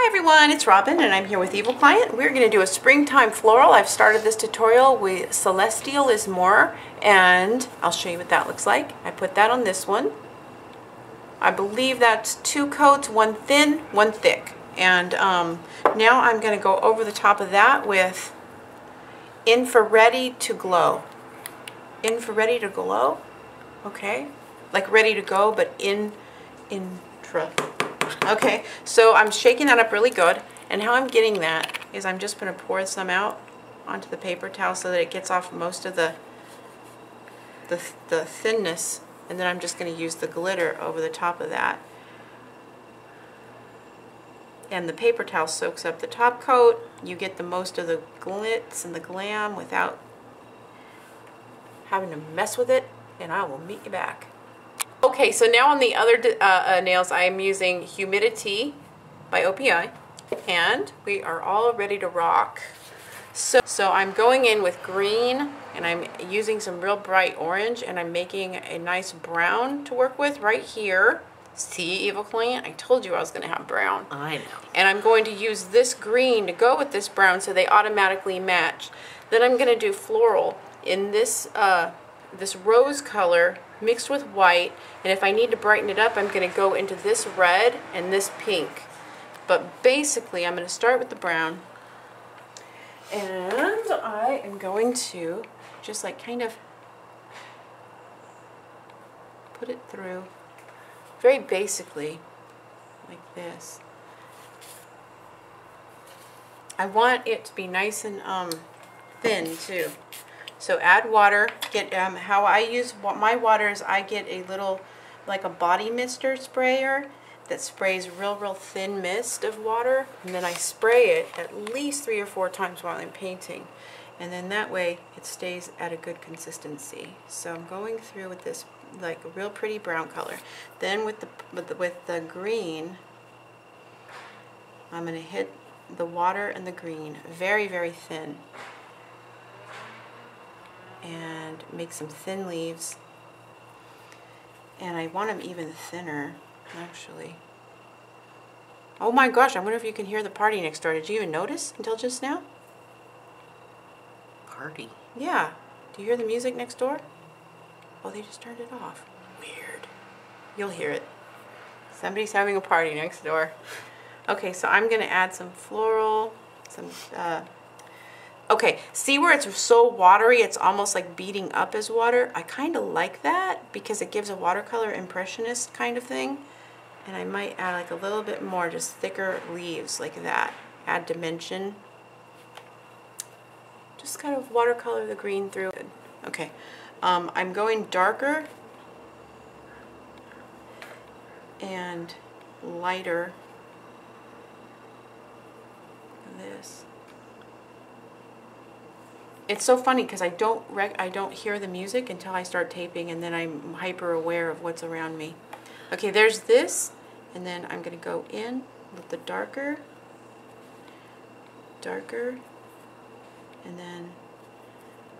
Hi everyone, it's Robin and I'm here with Evil Client. We're going to do a springtime floral. I've started this tutorial with Celestial is More and I'll show you what that looks like. I put that on this one. I believe that's 2 coats, one thin, one thick. And now I'm going to go over the top of that with Ready to Glow. Ready to Glow, okay? Like ready to go, but intra. Okay, so I'm shaking that up really good, and how I'm getting that is I'm just going to pour some out onto the paper towel so that it gets off most of the thinness, and then I'm just going to use the glitter over the top of that. And the paper towel soaks up the top coat. You get the most of the glitz and the glam without having to mess with it, and I will meet you back. Okay, so now on the other nails, I am using Humidity by OPI, and we are all ready to rock. So I'm going in with green, and I'm using some real bright orange, and I'm making a nice brown to work with right here. See, Evil Client? I told you I was going to have brown. I know. And I'm going to use this green to go with this brown so they automatically match. Then I'm going to do floral in this this rose color mixed with white, and if I need to brighten it up, I'm going to go into this red and this pink. But basically, I'm going to start with the brown, and I am going to just like kind of put it through very basically like this. I want it to be nice and thin too. So add water. Get how I use my water is I get a little, like a body mister sprayer that sprays real thin mist of water, and then I spray it at least 3 or 4 times while I'm painting, and then that way it stays at a good consistency. So I'm going through with this like a real pretty brown color. Then with the green, I'm going to hit the water and the green very thin, and make some thin leaves, and I want them even thinner actually. Oh my gosh, I wonder if you can hear the party next door. Did you even notice until just now? Party? Yeah. Do you hear the music next door? Oh, they just turned it off. Weird. You'll hear it. Somebody's having a party next door. Okay, so I'm going to add some floral, some okay, see where it's so watery, it's almost like beating up as water? I kind of like that because it gives a watercolor impressionist kind of thing. And I might add like a little bit more, just thicker leaves like that. Add dimension. Just kind of watercolor the green through. Okay, I'm going darker and lighter. This. It's so funny because I don't hear the music until I start taping, and then I'm hyper aware of what's around me. Okay, there's this, and then I'm going to go in with the darker, and then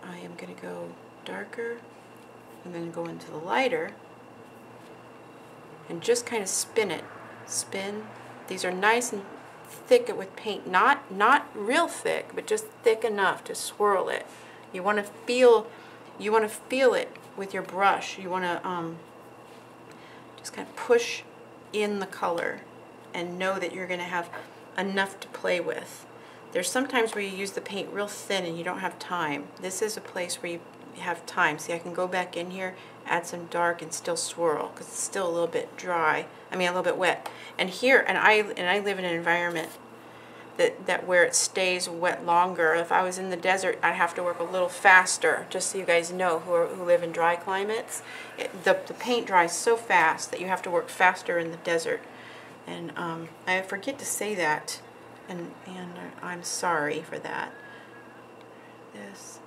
I am going to go darker, and then go into the lighter, and just kind of spin it. Spin. These are nice and thick with paint, not real thick, but just thick enough to swirl it. You want to feel it with your brush. You want to just kind of push in the color and know that you're going to have enough to play with. There's sometimes where you use the paint real thin and you don't have time. This is a place where you have time. See, I can go back in here, add some dark, and still swirl because it's still a little bit dry. I mean, a little bit wet. And here, and I live in an environment that where it stays wet longer. If I was in the desert, I'd have to work a little faster. Just so you guys know, who live in dry climates, the paint dries so fast that you have to work faster in the desert. And I forget to say that, and I'm sorry for that. This.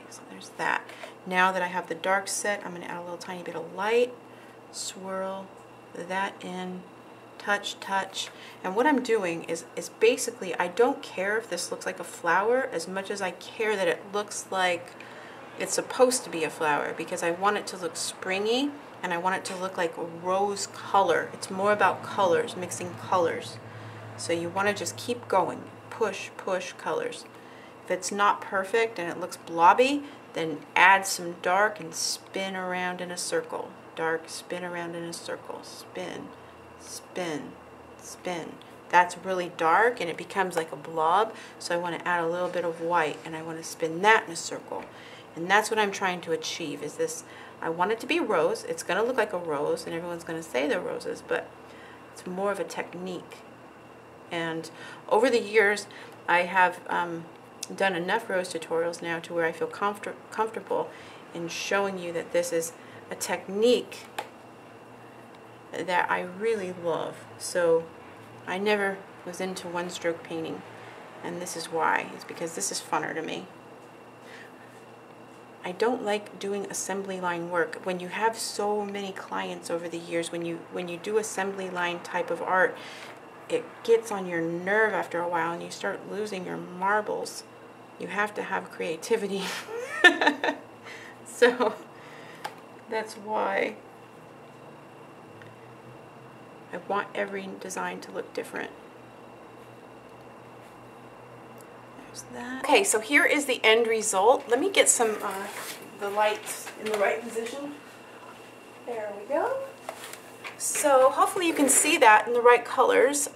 So there's that. Now that I have the dark set, I'm going to add a little tiny bit of light, swirl that in, touch, and what I'm doing is basically, I don't care if this looks like a flower as much as I care that it looks like it's supposed to be a flower, because I want it to look springy and I want it to look like a rose color. It's more about colors, mixing colors. So you want to just keep going, push, push colors. If it's not perfect and it looks blobby, then add some dark and spin around in a circle. Dark, spin around in a circle, spin, spin, spin. That's really dark and it becomes like a blob, so I want to add a little bit of white and I want to spin that in a circle. And that's what I'm trying to achieve, is this, I want it to be rose. It's going to look like a rose and everyone's going to say they're roses, but it's more of a technique. And over the years, I have done enough rose tutorials now to where I feel comfortable in showing you that this is a technique that I really love. So I never was into one-stroke painting, and this is why. It's because this is funner to me. I don't like doing assembly line work. When you have so many clients over the years, when you do assembly line type of art, it gets on your nerve after a while and you start losing your marbles. You have to have creativity. So that's why I want every design to look different. There's that. Okay, so here is the end result. Let me get some the lights in the right position. There we go. So hopefully you can see that in the right colors.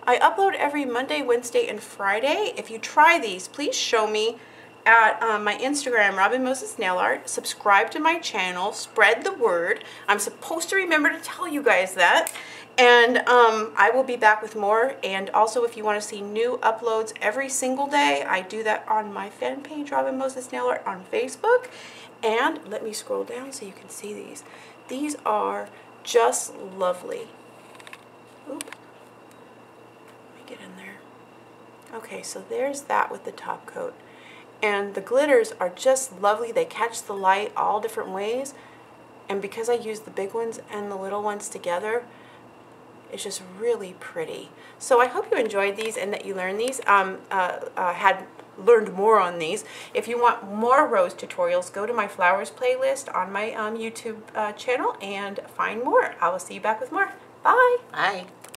I upload every Monday, Wednesday, and Friday. If you try these, please show me at my Instagram, Robin Moses Nail Art. Subscribe to my channel. Spread the word. I'm supposed to remember to tell you guys that. And I will be back with more. And also, if you want to see new uploads every single day, I do that on my fan page, Robin Moses Nail Art, on Facebook. And let me scroll down so you can see these. These are just lovely. Oop. Let me get in there. Okay, so there's that with the top coat. And the glitters are just lovely. They catch the light all different ways. And because I use the big ones and the little ones together, it's just really pretty. So I hope you enjoyed these and that you learned these, had learned more on these. If you want more rose tutorials, go to my flowers playlist on my YouTube channel and find more. I will see you back with more. Bye. Bye.